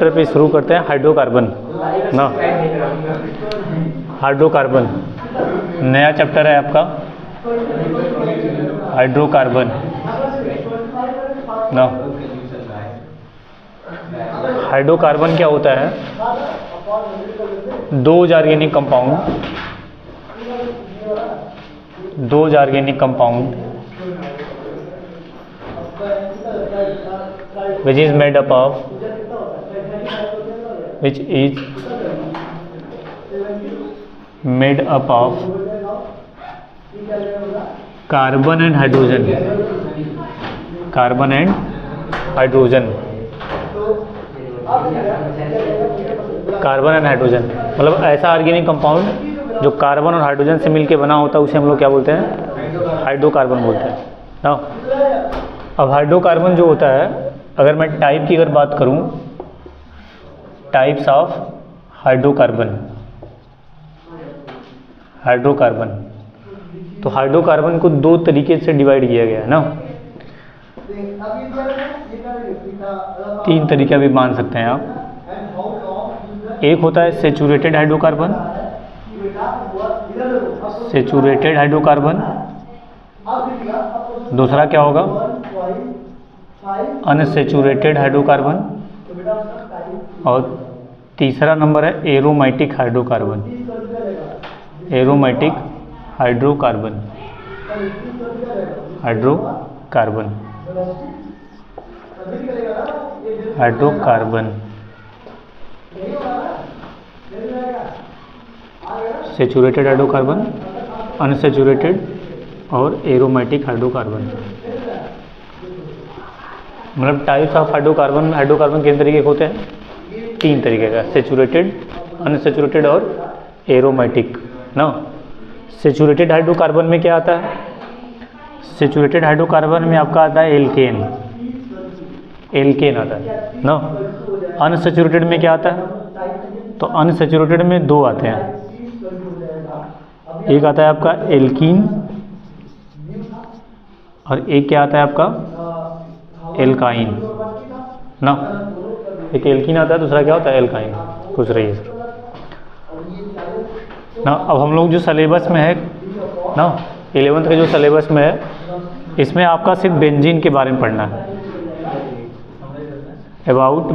पे शुरू करते हैं हाइड्रोकार्बन ना। हाइड्रोकार्बन नया चैप्टर है आपका, हाइड्रोकार्बन ना। हाइड्रोकार्बन क्या होता है? दो organic compound which is made up of carbon and hydrogen. मतलब ऐसा ऑर्गेनिक कंपाउंड जो कार्बन और हाइड्रोजन से मिलके बना होता है उसे हम लोग क्या बोलते हैं? हाइड्रोकार्बन बोलते हैं ना। अब हाइड्रोकार्बन जो होता है, अगर मैं टाइप की अगर बात करूं, टाइप्स ऑफ हाइड्रोकार्बन, तो हाइड्रोकार्बन को दो तरीके से डिवाइड किया गया है ना। तीन तरीके भी मान सकते हैं आप। एक होता है सेचुरेटेड हाइड्रोकार्बन, दूसरा क्या होगा? अनसेचुरेटेड हाइड्रोकार्बन, और तीसरा नंबर है aromatic hydrocarbon. Saturated hydrocarbon, unsaturated और एरोमेटिक हाइड्रोकार्बन। मतलब टाइप्स ऑफ हाइड्रोकार्बन कितने तरीके के होते हैं? तीन तरीके का, सेचुरेटेड, अनसेचुरेटेड और एरोमेटिक ना। सेचुरेटेड हाइड्रोकार्बन में क्या आता है? सेचुरेटेड हाइड्रोकार्बन में आपका आता है एल्केन आता है ना। अनसेचुरेटेड में क्या आता है? तो अनसेचुरेटेड में दो आते हैं, एक आता है आपका एल्कीन और एक क्या आता है आपका? एल्काइन ना। एक एल्कीन आता है, दूसरा क्या होता है? एल्काइन। पूछ रही है सर ना। अब हम लोग जो सिलेबस में है ना, 11th के जो सिलेबस में है, इसमें आपका सिर्फ बेंजीन के बारे में पढ़ना है। अबाउट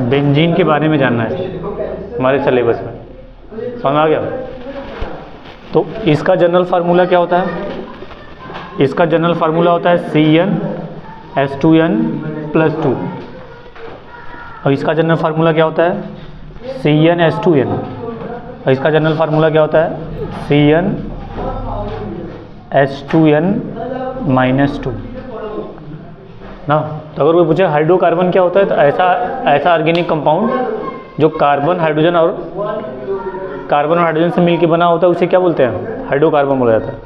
बेंजीन के बारे में जानना है हमारे सिलेबस में। समझ आ गया? तो इसका जनरल फार्मूला क्या होता है? इसका जनरल फार्मूला होता है CnH2n+2, और इसका जनरल फार्मूला क्या होता है? CnH2n, और इसका जनरल फार्मूला क्या होता है? CnH2n-2 ना। तो अगर कोई पूछे हाइड्रोकार्बन क्या होता है, तो ऐसा ऑर्गेनिक कंपाउंड जो कार्बन और हाइड्रोजन से मिलकर बना होता है उसे क्या बोलते हैं? हाइड्रोकार्बन बोला जाता है।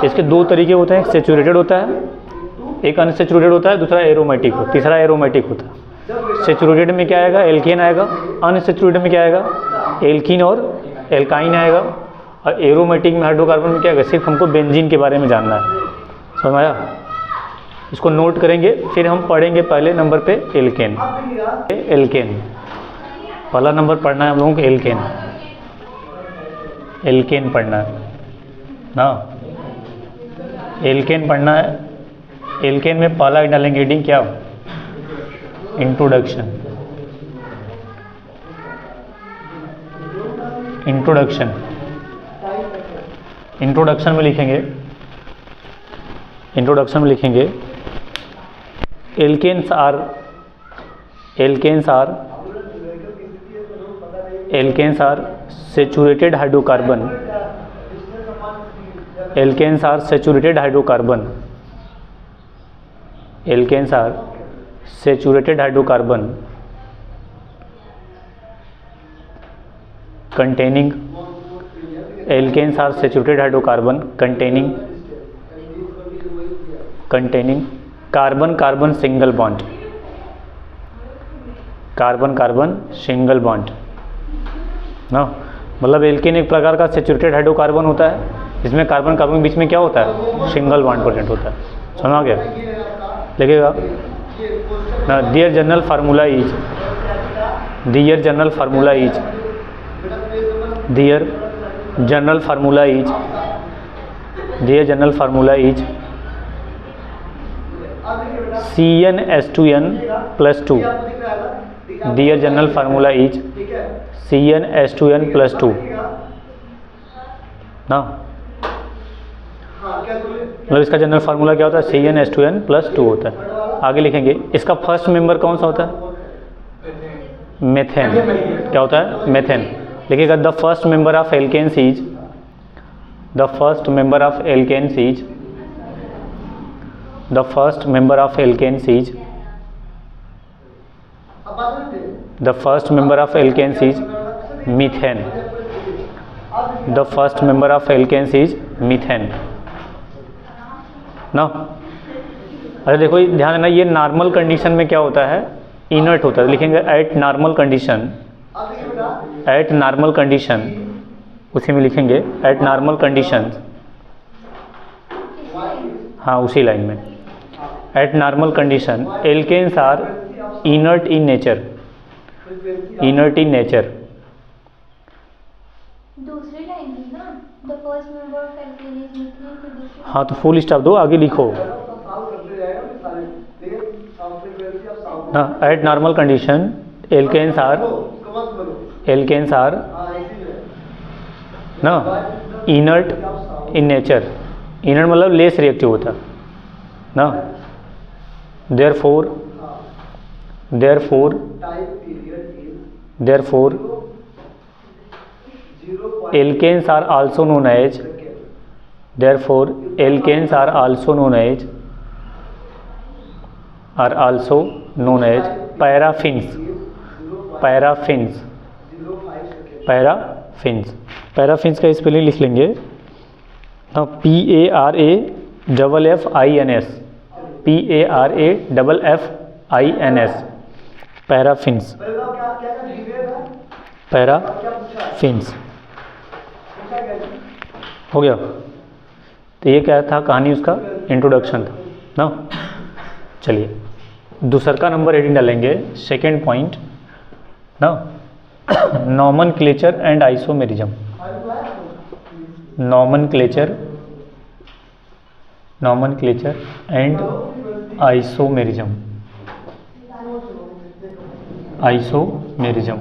इसके दो तरीके होते हैं, एक सेचुरेटेड होता है, एक अनसेचुरेटेड होता है, दूसरा एरोमेटिक होता है, तीसरा एरोमेटिक होता है। सेचुरेटेड में क्या आएगा? एल्केन आएगा। अनसेचुरेटेड में क्या आएगा? एल्कीन और एल्काइन आएगा। और एरोमेटिक में हाइड्रोकार्बन में क्या आएगा? सिर्फ हमको बेंजीन के बारे में जानना है। समझ आया? इसको नोट करेंगे, फिर हम पढ़ेंगे पहले नंबर पे एल्केन। पहला नंबर पढ़ना है हम लोगों को एल्केन पढ़ना है ना। एल्केन पढ़ना है। एल्केन में पहला डालेंगे हेडिंग क्या? इंट्रोडक्शन में लिखेंगे alkanes are saturated hydrocarbon. containing carbon single bond ना। मतलब एल्केन एक प्रकार का सेचुरेटेड हाइड्रोकार्बन होता है जिसमें कार्बन के बीच में क्या होता है? सिंगल बॉन्ड प्रेजेंट होता है। समझ आ गया? लिखेगा ना, dear general formula is, dear general formula is, dear general formula is, dear general formula is CnH2n + 2. Dear general formula is CnH2n + 2 ना, मतलब इसका जनरल फार्मूला क्या होता है? CnH2n + 2 होता है। आगे लिखेंगे इसका फर्स्ट मेंबर कौन सा होता है? मेथेन। क्या होता है? मेथेन। लिखिएगा the first member of alkanes is, the first member of alkanes is, the first member of alkanes is, the first member of alkanes is methane, the first member of alkanes is methane ना। अरे देखो ध्यान देना, ये normal condition में क्या होता है? इनर्ट होता है। लिखेंगे eight normal condition, eight normal condition, उसी में लिखेंगे एट नॉर्मल कंडीशन, हाँ उसी लाइन में, at normal condition alkanes are inert in nature, inert in nature. दूसरी लाइन थी ना, the first member of alkane is methane, फिर दूसरी। हाँ तो फुल स्टॉप दो, आगे लिखो ना, at normal condition alkanes are, alkanes are ना इनर्ट इन नेचर, इनर्ट मतलब लेस रिएक्टिव होता ना। Therefore, therefore, therefore alkanes are also known as, therefore alkanes are also known as, are also known as paraffins, paraffins, paraffins. Paraffins का spelling लिख लेंगे ना, PARAFFINS, PARAFFINS, paraffins, paraffins. हो गया? तो ये क्या था कहानी, उसका इंट्रोडक्शन था ना। चलिए दूसरा का नंबर हेडिंग डालेंगे, सेकेंड पॉइंट ना, nomenclature and isomerism, nomenclature, nomenclature and isomerism, isomerism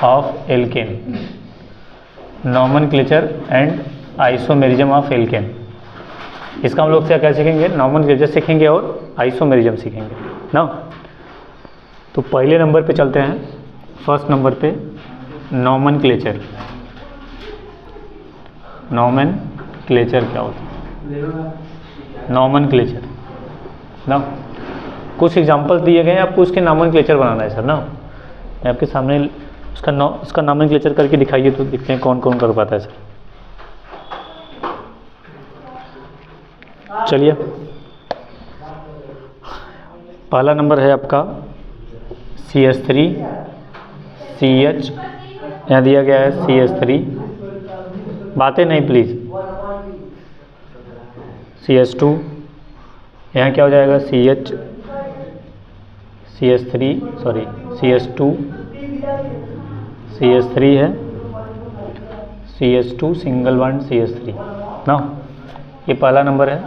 of alkene, nomenclature and isomerism of alkene. इसका हम लोग से क्या सीखेंगे? नॉमेनक्लेचर सीखेंगे और आइसोमेरिज्म सीखेंगे ना। तो पहले नंबर पे चलते हैं, फर्स्ट नंबर पे नॉमेनक्लेचर। नॉमेनक्लेचर क्या होता है? नॉमेनक्लेचर ना, कुछ एग्जांपल्स दिए गए हैं, आपको उसके नॉमेनक्लेचर बनाना है सर ना। मैं आपके सामने उसका नॉमेनक्लेचर करके दिखाइए तो देखते हैं कौन कौन कर पाता है सर। चलिए पहला नंबर है आपका CH3, CH, यहाँ दिया गया है CH3, बातें नहीं प्लीज़, CH2, यहाँ क्या हो जाएगा CH3 सॉरी CH2, CH3 है, CH2 सिंगल बॉन्ड CH3 ना, ये पहला नंबर है।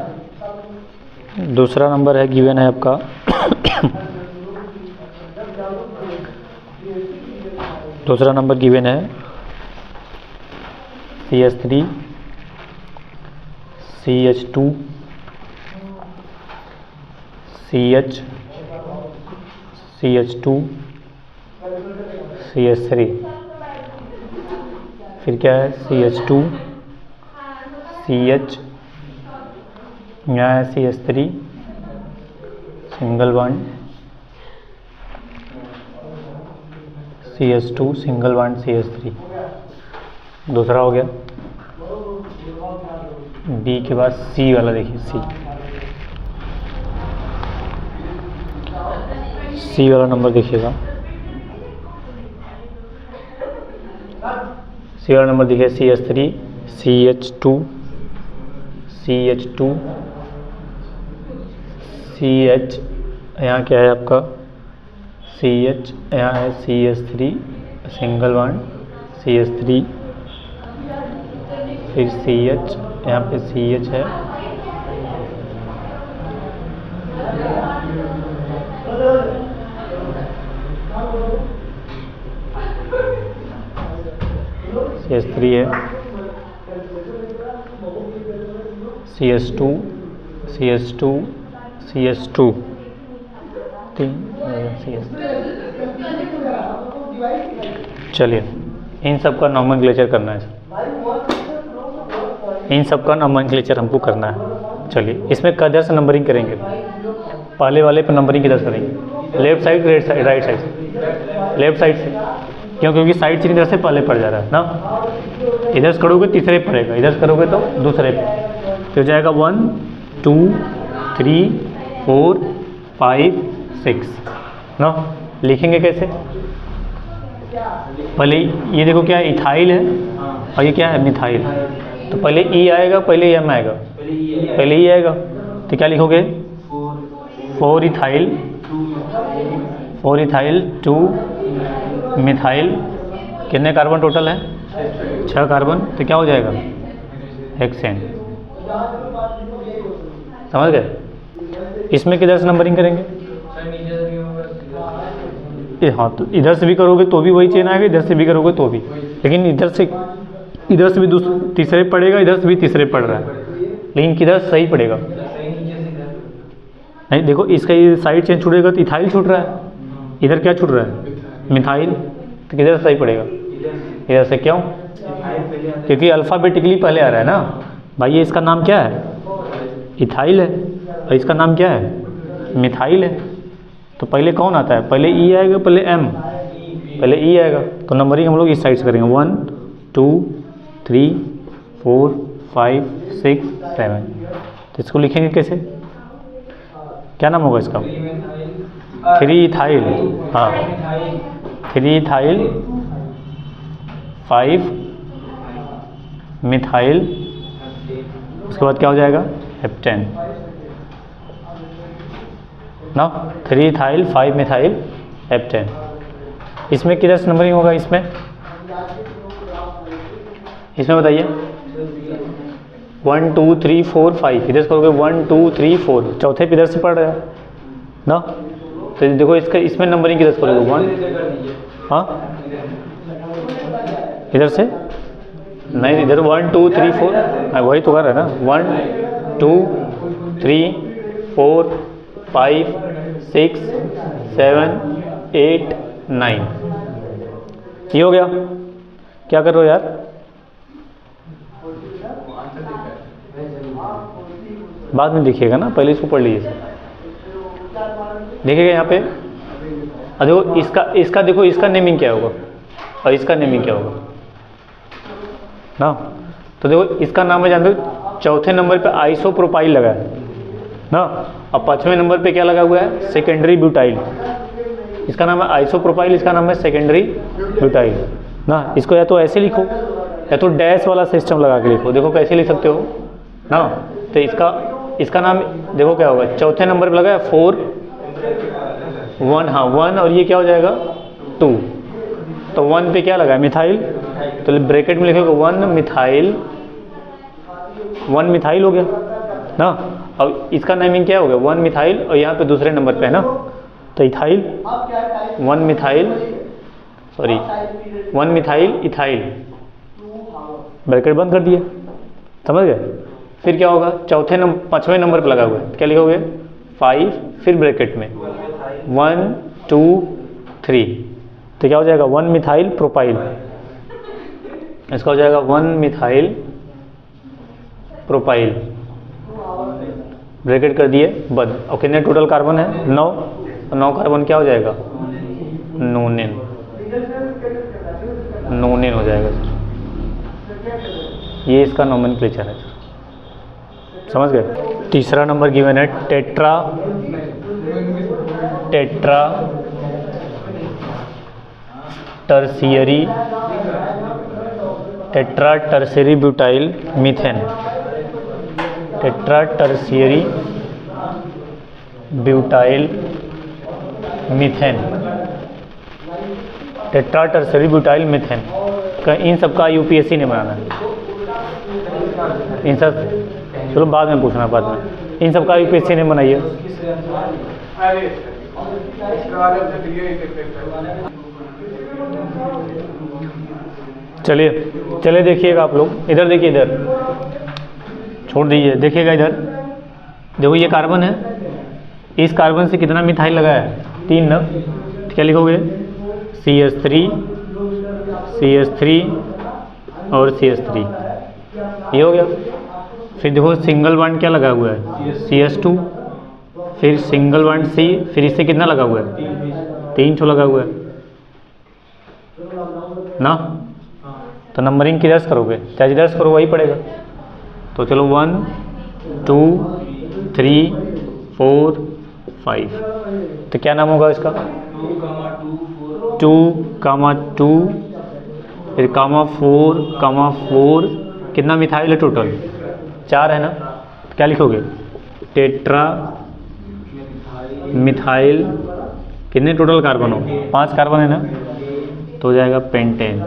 दूसरा नंबर है गिवन है आपका दूसरा नंबर गिवन है CH3, CH2, CH, CH2, CH3, फिर क्या है CH2, CH, यहाँ है CH3 single bond, CH2 single bond CH3, दूसरा हो गया। B के बाद C वाला देखिए, C वाला नंबर देखिएगा, C वाला नंबर देखिए CH3, CH2, CH2, CH, यहाँ क्या है आपका CH, यहाँ है CH3 सिंगल बॉन्ड CH3, फिर CH, यहाँ पे CH है, CH3 है, CH2, CH2, CH2, चलिए इन सब का नॉमेनक्लेचर करना है, इन सब का नॉमेनक्लेचर हमको करना है। चलिए इसमें किधर से नंबरिंग करेंगे, पहले वाले पर नंबरिंग किधर से करेंगे, लेफ्ट साइड राइट साइड से, लेफ्ट साइड से, क्यों, क्योंकि साइड से इधर से पहले पड़ जा रहा है ना, इधर से करोगे तीसरे पड़ेगा, इधर से करोगे तो दूसरे पे, तो हो जाएगा 1 2 3 4 5 6 ना। लिखेंगे कैसे, पहले ये देखो क्या है, इथाइल है और ये क्या है, मिथाइल, तो पहले ई आएगा, पहले एम आएगा, पहले ई आएगा, तो क्या लिखोगे 4 इथाइल 2 मिथाइल, कितने कार्बन टोटल है, 6 कार्बन, तो क्या हो जाएगा हेक्सेन। समझ गए। इसमें किधर से नंबरिंग करेंगे, हाँ, तो इधर से भी करोगे तो भी वही चेन आएगा, इधर से भी करोगे तो भी, लेकिन इधर से भी तीसरे पड़ेगा, इधर से भी तीसरे पड़ रहा है, लेकिन किधर सही पड़ेगा, नहीं देखो इसका ये साइड चेन छूटेगा तो इथाइल छूट रहा है, इधर क्या छूट रहा है, मिथाइल, तो किधर सही पड़ेगा, इधर से, क्यों, क्योंकि अल्फ़ाबेटिकली पहले आ रहा है ना भाई, ये इसका नाम क्या है, इथाइल है, और इसका नाम क्या है, मिथाइल है, तो पहले कौन आता है, पहले ई आएगा, पहले एम, पहले ई आएगा, तो नंबरिंग हम लोग इस साइड से करेंगे 1 2 3 4 5 6 7, तो इसको लिखेंगे कैसे, क्या नाम होगा इसका, 3 इथाइल, हाँ 3 इथाइल 5 मिथाइल, उसके बाद क्या हो जाएगा हेप्टेन ना, 3 इथाइल 5 मिथाइल हेप्टेन। इसमें किधर से नंबरिंग होगा, इसमें बताइए 1 2 3 4 5, इधर से करोगे 1 2 3 4, चौथे पे इधर से पड़ रहा है ना, तो देखो इसका इसमें नंबरिंग किधर से करोगे 1, हाँ इधर से नहीं, इधर 1 2 3 4, वही तो कर रहा है ना, 1 2 3 4 5 6 7 8 9, ये हो गया। क्या कर रहे हो यार, बाद में देखिएगा ना, पहले इसको पढ़ लीजिए, देखिएगा यहाँ पे, देखो इसका देखो इसका नेमिंग क्या होगा और इसका नेमिंग क्या होगा ना, तो देखो इसका नाम है, जानते हो चौथे नंबर पे आइसोप्रोपाइल लगा है ना, और 5वें नंबर पे क्या लगा हुआ है, सेकेंडरी ब्यूटाइल, इसका नाम है आइसोप्रोपाइल, इसका नाम है सेकेंडरी ब्यूटाइल ना। इसको या तो ऐसे लिखो या तो डैश वाला सिस्टम लगा के लिखो, देखो कैसे लिख सकते हो ना, तो इसका नाम देखो क्या होगा, चौथे नंबर पे लगा है 4 1, हाँ 1, और ये क्या हो जाएगा 2, तो 1 पे क्या लगा है मिथाइल, तो ब्रैकेट में लिखोगे 1 मिथाइल हो गया ना। अब इसका नेमिंग क्या हो गया, 1 मिथाइल, और यहाँ पे दूसरे नंबर पे है ना, तो इथाइल 1 मिथाइल इथाइल, ब्रैकेट बंद कर दिए, समझ गए। फिर क्या होगा, 5वें नंबर पे लगा हुआ है, क्या लिखोगे 5, फिर ब्रैकेट में 1 2 3, तो क्या हो जाएगा 1 मिथाइल प्रोपाइल, इसका हो जाएगा 1 मिथाइल प्रोपाइल, ब्रैकेट कर दिए बंद। और कितने टोटल कार्बन है 9, और 9 कार्बन क्या हो जाएगा नोनिन हो जाएगा सर, ये इसका नोमेनक्लेचर है, समझ गए। तीसरा नंबर गिवन है tetra tertiary butyl methane, tetra tertiary butyl methane, tetra tertiary butyl methane का इन सब का यूपीएससी ने बनाना है। इन सब चलो बाद में पूछना, बाद में इन सब का यूपीएससी ने बनाइए। चलिए चलिए देखिएगा आप लोग, इधर देखिए, इधर छोड़ दीजिए, देखिएगा इधर। देखो ये कार्बन है, इस कार्बन से कितना मिथाइल लगा है? 3 ना। क्या लिखोगे? CH3 और CH3, ये हो गया। फिर देखो सिंगल बॉन्ड क्या लगा हुआ है? CH2, फिर सिंगल बॉन्ड C, फिर इससे कितना लगा हुआ है? 3 ठो लगा हुआ है ना। तो नंबरिंग किधर से करोगे? चाहे जिधर से करो वही पड़ेगा। तो चलो 1 2 3 4 5, तो क्या नाम होगा इसका? 2, 2, फिर कामा 4, कितना मिथाइल है टोटल? 4 है ना। तो क्या लिखोगे? टेट्रा मिथाइल, कितने टोटल कार्बन हो? 5 कार्बन है ना, तो हो जाएगा पेंटेन।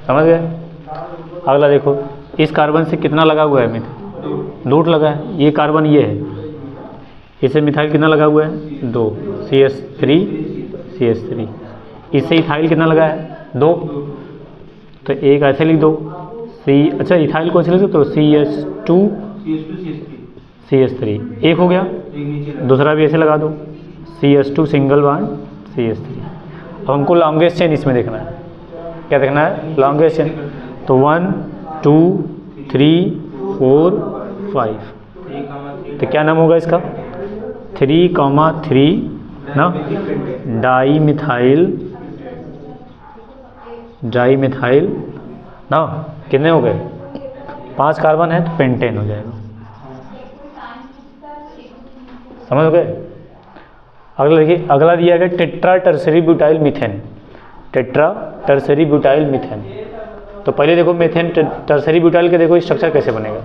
समझ गए? अगला देखो, इस कार्बन से कितना लगा हुआ है मिथाइल? 2 लगा है। ये कार्बन ये है, इससे मिथाइल कितना लगा हुआ है? 2, CH3। इससे इथाइल कितना लगा है? 2। तो एक ऐसे लिख दो अच्छा इथाइल कौन से लिख सकते हो? CH2 CH3, एक हो गया। दूसरा भी ऐसे लगा दो, CH2 सिंगल बॉन्ड CH3। अब हमको लॉन्गेस्ट चेन इसमें देखना है। क्या देखना है? Longest chain. तो 1 2 3 4 5, तो क्या नाम होगा इसका? 3,3 ना, डाई मिथाइल ना। कितने हो गए? 5 कार्बन है, तो पेंटेन हो जाएगा। समझ गए? अगला देखिए, अगला दिया गया tetra tertiary butyl methane. Tetra tertiary butyl methane. तो पहले देखो मीथेन टर्सरी ब्यूटाइल के देखो स्ट्रक्चर कैसे बनेगा।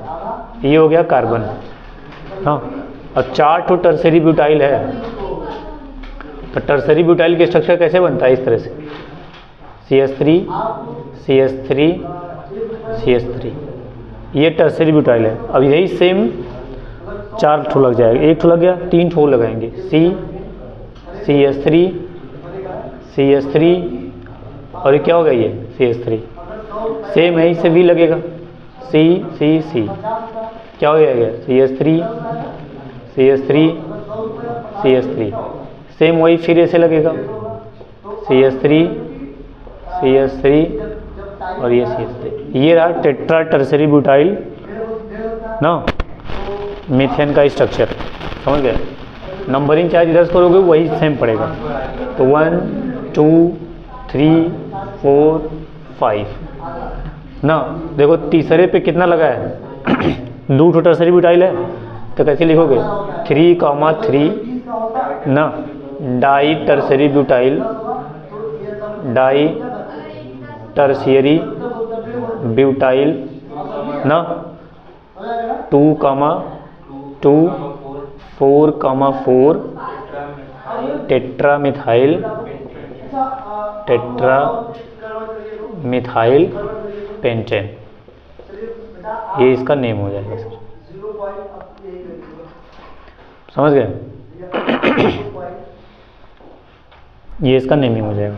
ये हो गया कार्बन, हाँ, और 4 ठो टर्सरी ब्यूटाइल है। तो टर्सरी ब्यूटाइल के स्ट्रक्चर कैसे बनता है? इस तरह से CH3 CH3, ये टर्सरी ब्यूटाइल है। अब यही सेम 4 ठो लग जाएगा, 1 ठो लग गया, 3 ठो लगाएंगे, CH3 और ये क्या होगा? ये CH3 सेम है, इससे भी लगेगा, C क्या हो जाएगा? CH3 सेम वही, फिर ऐसे लगेगा CH3 और ये CH3। ये रहा टेट्रा टर्सरी ब्यूटाइल ना मीथेन का स्ट्रक्चर। समझ गए? नंबरिंग चार्ज इधर से करोगे वही सेम पड़ेगा। तो 1 2 3 4 5 ना। देखो तीसरे पे कितना लगा है? 2 ठो टर्सरी ब्यूटाइल है, तो कैसे लिखोगे? 3,3 ना, di tertiary butyl, di tertiary butyl ना, 2, 2 4, टेट्रा मिथाइल पेंटेन। ये इसका नेम हो जाएगा सर। समझ गए? ये इसका नेमिंग हो जाएगा,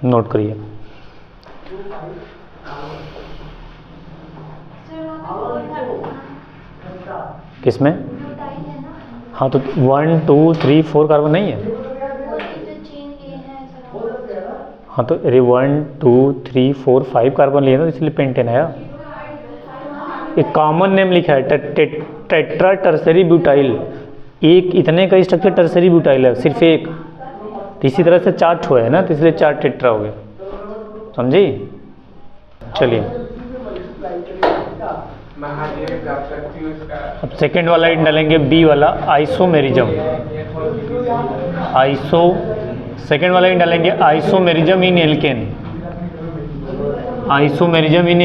नोट करिए। किसमें? हाँ, तो 1 2 3 4 कार्बन नहीं है? हाँ, तो अरे 1 2 3 4 5 कार्बन लिए ना, इसलिए पेंटेन आया। एक कॉमन नेम लिखा है टेट्रा टर्सरी ब्यूटाइल। एक इतने का स्ट्रक्चर टर्सरी ब्यूटाइल है, सिर्फ एक। तो इसी तरह से 4 ठो है ना, तो इसलिए 4 टेट्रा हो गया। समझी? चलिए अब सेकेंड वाला इन डालेंगे, बी वाला आइसोमेरिज्म। सेकेंड वाला इन डालेंगे isomerism in alkane. Isomerism in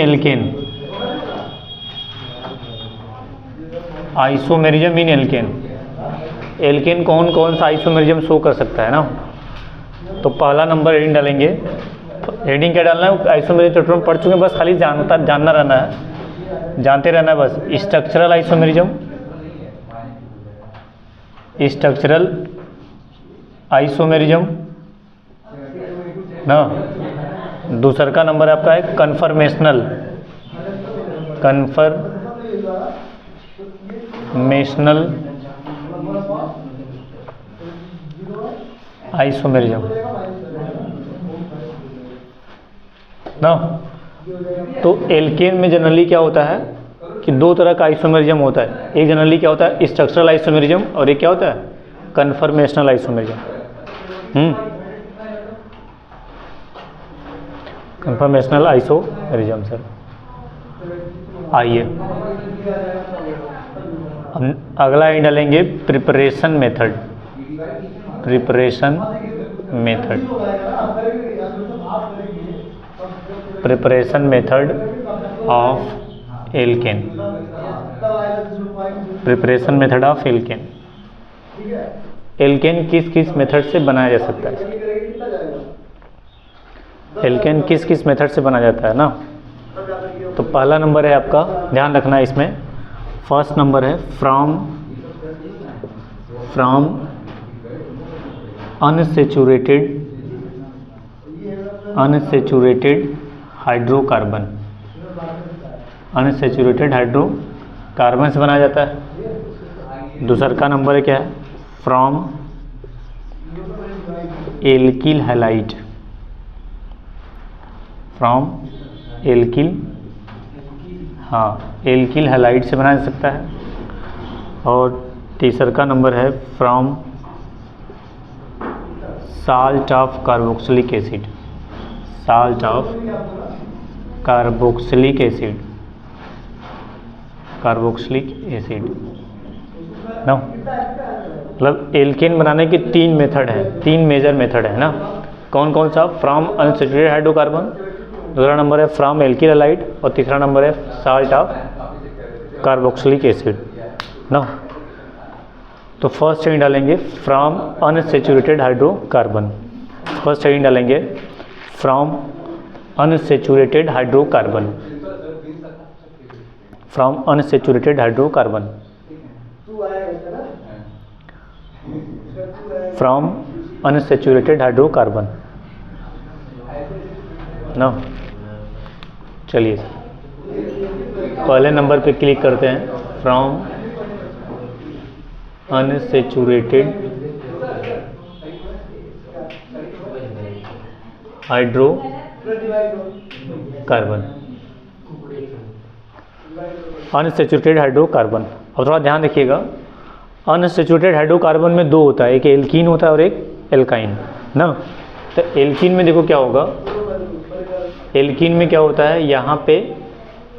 alkane. Alkane कौन कौन सा आइसोमेरिज्म शो कर सकता है ना। तो पहला नंबर हेडिंग डालेंगे। हेडिंग क्या डालना है, आइसोमेरिज्म चैप्टर में पढ़ चुके हैं, बस खाली जानना रहना है, जानते रहना है बस। स्ट्रक्चरल आइसोमेरिज्म, स्ट्रक्चरल आइसोमेरिज्म ना। दूसरा का नंबर आपका है कन्फर्मेशनल आइसोमेरिज्म ना। तो एल्केन में जनरली क्या होता है कि दो तरह का आइसोमेरिज्म होता है। एक जनरली क्या होता है स्ट्रक्चरल आइसोमेरिज्म, और एक क्या होता है conformational isomerism. Conformational isomerism sir. आइए हम अगला ही डालेंगे preparation method. Preparation method of alkane. Preparation method of alkane. Alkane किस किस मेथड से बनाया जा सकता है। एल्केन किस किस मेथड से बना जाता है ना। तो पहला नंबर है आपका, ध्यान रखना है इसमें, फर्स्ट नंबर है from unsaturated hydrocarbon. Unsaturated hydrocarbon से बनाया जाता है। दूसरा का नंबर है क्या है from alkyl halide. From alkyl halide से बनाया जा सकता है। और तीसरा का नंबर है from salt of carboxylic acid. Salt of carboxylic acid ना। मतलब एल्केन बनाने के तीन मेथड हैं, तीन मेजर मेथड है ना। कौन कौन सा, फ्रॉम अनसैचुरेटेड हाइड्रोकार्बन, दूसरा नंबर है फ्रॉम एल्किल हैलाइड, और तीसरा नंबर है साल्ट ऑफ कार्बोक्सिलिक एसिड ना। तो फर्स्ट हेडिंग डालेंगे from unsaturated hydrocarbon. First heading डालेंगे from unsaturated hydrocarbon. From unsaturated hydrocarbon. From unsaturated hydrocarbon ना। चलिए पहले नंबर पे क्लिक करते हैं, from unsaturated hydrocarbon. Unsaturated hydrocarbon. अब थोड़ा ध्यान रखिएगा, अनसैचुरेटेड हाइड्रोकार्बन में दो होता है, एक एल्कीन होता है और एक एल्काइन ना। तो एल्कीन में देखो क्या होगा, एल्कीन में क्या होता है, यहाँ पे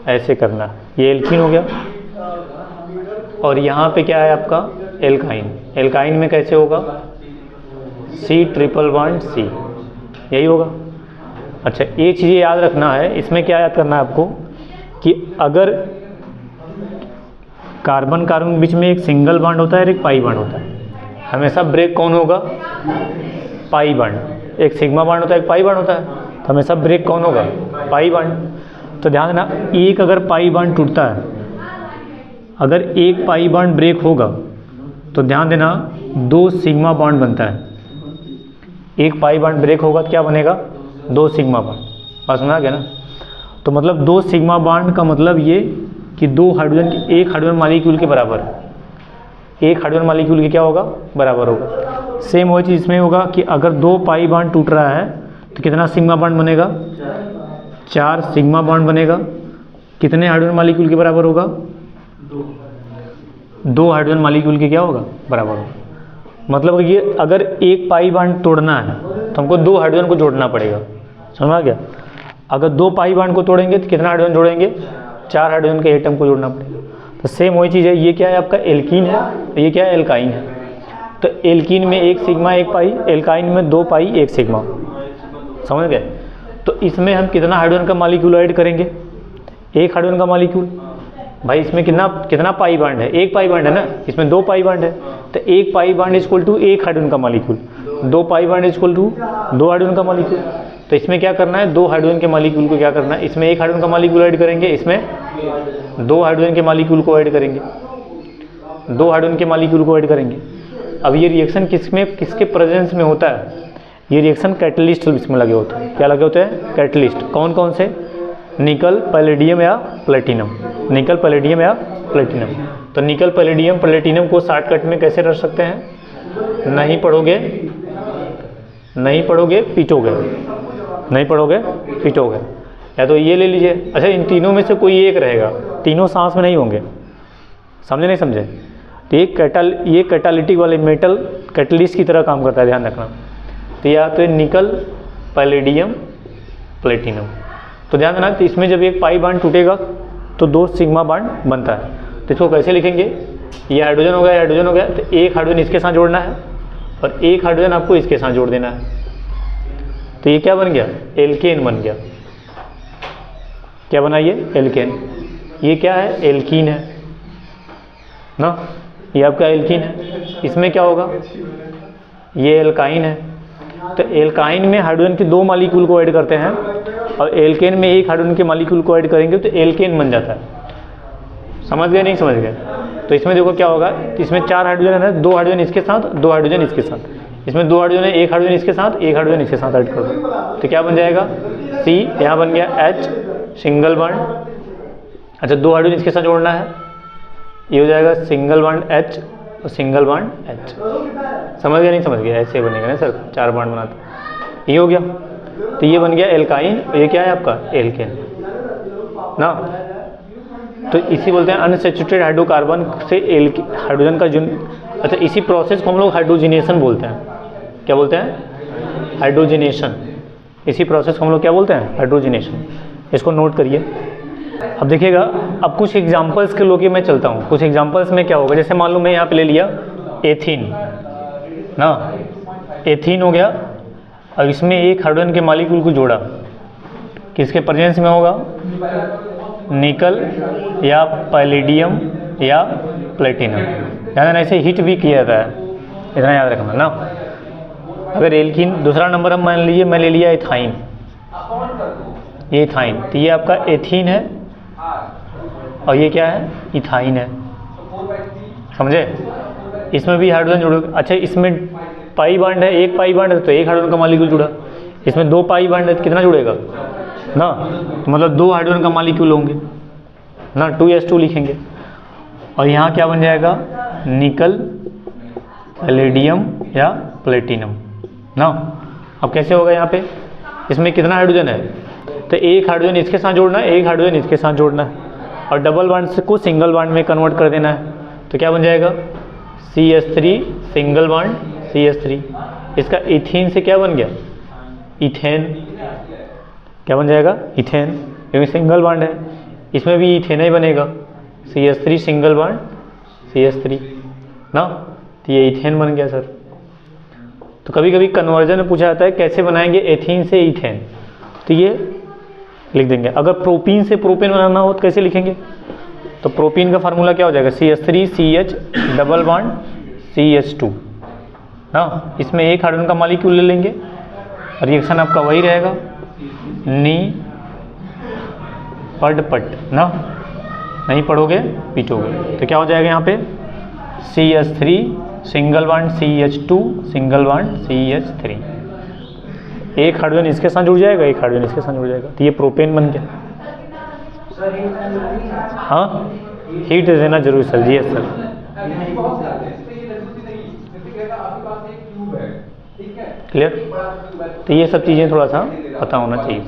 ऐसे करना, ये एल्कीन हो गया, और यहाँ पे क्या है आपका एल्काइन। एल्काइन में कैसे होगा C�11C, यही होगा। अच्छा एक चीज़ याद रखना है, इसमें क्या याद करना है आपको कि अगर कार्बन कार्बन के बीच में एक सिंगल बॉन्ड होता है और एक पाई बॉन्ड होता है, हमेशा ब्रेक कौन होगा, पाई बॉन्ड। एक सिग्मा बॉन्ड होता है, एक पाई बॉन्ड होता है, तो हमेशा ब्रेक कौन होगा, पाई बॉन्ड। तो ध्यान देना, एक अगर पाई बॉन्ड टूटता है, अगर एक पाई बॉन्ड ब्रेक होगा तो ध्यान देना दो सिग्मा बॉन्ड बनता है। एक पाई बॉन्ड ब्रेक होगा तो क्या बनेगा, दो सिग्मा बॉन्ड। बात समझा गया ना। तो मतलब दो सिग्मा बॉन्ड का मतलब ये कि दो हाइड्रोजन, एक हाइड्रोजन मॉलिक्यूल के बराबर, एक हाइड्रोजन मॉलिक्यूल के क्या होगा, बराबर होगा। सेम वही चीज़ इसमें होगा कि अगर दो पाई बॉन्ड टूट रहा है तो कितना सिग्मा बॉन्ड बनेगा, 4 सिग्मा बॉन्ड बनेगा। कितने हाइड्रोजन मॉलिक्यूल के बराबर होगा, दो हाइड्रोजन मॉलिक्यूल के क्या होगा, बराबर होगा। मतलब ये अगर एक पाई बॉन्ड तोड़ना है तो हमको दो हाइड्रोजन को जोड़ना पड़ेगा, समझ गया। अगर दो पाई बॉन्ड को तोड़ेंगे तो कितना हाइड्रोजन जोड़ेंगे, 4 हाइड्रोजन के एटम को जोड़ना पड़ेगा। तो सेम वही चीज़ है, ये क्या है आपका एल्कीन है, ये क्या है एल्काइन है। तो एल्कीन में एक सिग्मा एक पाई, एल्काइन में दो पाई एक सिग्मा, समझ गए। तो इसमें हम कितना हाइड्रोजन का मॉलिक्यूल ऐड करेंगे, एक हाइड्रोजन का मॉलिक्यूल। भाई इसमें कितना पाई बॉन्ड है, एक पाई बॉन्ड है ना, इसमें 2 पाई बॉन्ड है, तो एक pi bond is equal to एक हाइड्रोजन का molecule, 2 pi bond is equal to 2 hydrogen का मॉलिक्यूल। तो इसमें क्या करना है, 2 हाइड्रोजन के मॉलिक्यूल को क्या करना है, इसमें एक हाइड्रोजन का मॉलिक्यूल ऐड करेंगे, इसमें 2 हाइड्रोजन के मॉलिक्यूल को ऐड करेंगे, 2 हाइड्रोजन के मॉलिक्यूल को ऐड करेंगे। अब ये रिएक्शन किसके प्रेजेंस में होता है, ये रिएक्शन कैटलिस्ट इसमें लगे होते हैं। क्या लगे होते हैं, कैटलिस्ट। कौन कौन से, निकल, पैलेडियम या प्लेटिनम, निकल, पैलेडियम या प्लेटिनम। तो निकल, पैलेडियम, प्लेटिनम को शॉर्टकट में कैसे रख सकते हैं, नहीं पढ़ोगे पीटोगे, नहीं पढ़ोगे पीटोगे। या तो ये ले लीजिए, अच्छा इन तीनों में से कोई एक रहेगा, तीनों सांस में नहीं होंगे, समझे नहीं समझे। तो ये कैटालिटिक वाले मेटल कैटलिस्ट की तरह काम करता है, ध्यान रखना। तो या तो निकल, पैलेडियम, प्लेटिनम। तो ध्यान देना, तो इसमें जब एक पाई बॉन्ड टूटेगा तो 2 सिग्मा बॉन्ड बनता है। तो इसको कैसे लिखेंगे, ये हाइड्रोजन हो गया, हाइड्रोजन हो गया, तो एक हाइड्रोजन इसके साथ जोड़ना है और एक हाइड्रोजन आपको इसके साथ जोड़ देना है। तो ये क्या बन गया, एल्केन बन गया। क्या बना ये, एल्केन। ये क्या है, एल्कीन है ना, ये आपका एल्कीन है। इसमें क्या होगा, ये एल्काइन है। तो एल्काइन में हाइड्रोजन के 2 मॉलिक्यूल को ऐड करते हैं और एल्केन में एक हाइड्रोजन के मॉलिक्यूल को ऐड करेंगे तो एल्केन बन जाता है। समझ गए, नहीं समझ गए। तो इसमें देखो क्या होगा, इसमें 4 हाइड्रोजन है, 2 हाइड्रोजन इसके साथ, 2 हाइड्रोजन इसके साथ। इसमें 2 हाइड्रोजन है, एक हाइड्रोजन इसके साथ, एक हाइड्रोजन इसके साथ ऐड कर दो, तो क्या बन जाएगा, C, यहाँ बन गया H, सिंगल बॉन्ड। अच्छा 2 हाइड्रोजन इसके साथ जोड़ना है, ये हो जाएगा सिंगल बॉन्ड H और सिंगल बॉन्ड H। समझ गया, नहीं समझ गया, ऐसे बनेगा ना सर, 4 बॉन्ड बनाते, ये हो गया। तो ये बन गया एल्काइन, ये क्या है आपका, एल्केन ना। तो इसी बोलते हैं अनसैचुरेटेड हाइड्रोकार्बन से हाइड्रोजन का अच्छा इसी प्रोसेस को हम लोग हाइड्रोजिनेशन बोलते हैं। क्या बोलते हैं, हाइड्रोजिनेशन। इसी प्रोसेस को हम लोग क्या बोलते हैं, हाइड्रोजिनेशन। इसको नोट करिए। अब देखिएगा, अब कुछ एग्जांपल्स के लोग मैं चलता हूँ, कुछ एग्जांपल्स में क्या होगा, जैसे मान लो मैं यहाँ पे ले लिया एथीन ना, एथीन हो गया और इसमें एक हाइड्रोजन के मॉलिक्यूल को जोड़ा, किसके प्रेजेंस में होगा, निकल या पैलेडियम या प्लेटिनम। ध्यान ऐसे हीट भी किया जाता है, इतना याद रखना ना। अगर एल्कीन, दूसरा नंबर हम मान लीजिए मैं ले लिया एथाइन, ये इथाइन, तो ये आपका एथीन है और ये क्या है, इथाइन है। समझे, इसमें भी हाइड्रोजन जुड़ेगा। अच्छा इसमें पाई बॉन्ड है, एक पाई बॉन्ड है तो एक हाइड्रोजन का मॉलिक्यूल जुड़ा, इसमें 2 पाई बॉन्ड है तो कितना जुड़ेगा ना, तो मतलब 2 हाइड्रोजन का मॉलिक्यूल होंगे ना, 2s2 लिखेंगे। और यहाँ क्या बन जाएगा, निकल, पैलेडियम या प्लेटिनम ना। अब कैसे होगा, यहाँ पे इसमें कितना हाइड्रोजन है, तो एक हाइड्रोजन इसके साथ जोड़ना है, एक हाइड्रोजन इसके साथ जोड़ना है और डबल बॉन्ड को सिंगल बॉन्ड में कन्वर्ट कर देना है। तो क्या बन जाएगा, CH3 सिंगल बॉन्ड CH3। इसका इथीन से क्या बन गया, इथेन। क्या बन जाएगा, इथेन, क्योंकि सिंगल बॉन्ड है। इसमें भी इथेन ही बनेगा, CH3 सिंगल बॉन्ड CH3 ना, तो ये इथेन बन गया सर। तो कभी कभी कन्वर्जन में पूछा जाता है कैसे बनाएंगे एथीन से इथेन, तो ये लिख देंगे। अगर प्रोपीन से प्रोपेन बनाना हो तो कैसे लिखेंगे, तो प्रोपीन का फार्मूला क्या हो जाएगा, CH3 CH double bond CH2 ना। इसमें एक हाइड्रोजन का मॉलिक्यूल ले लेंगे, रिएक्शन आपका वही रहेगा, नी पट ना, नहीं पढ़ोगे पीटोगे। तो क्या हो जाएगा यहाँ पे, CH3 single bond CH2 single bond CH3, एक हाइड्रोजन इसके साथ जुड़ जाएगा, एक हाइड्रोजन इसके साथ जुड़ जाएगा, तो ये प्रोपेन बन गया। हाँ हीट देना जरूर सर, जी सर। क्लियर, तो ये सब चीज़ें थोड़ा सा पता होना चाहिए।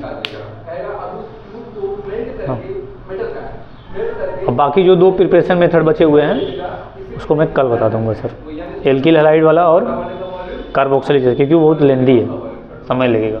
हाँ, अब बाकी जो 2 प्रिपरेशन मेथड बचे हुए हैं उसको मैं कल बता दूंगा सर, एल्किल हैलाइड वाला और कार्बोक्सिलिक एसिड, क्योंकि वो बहुत लेंदी है, समय लगेगा।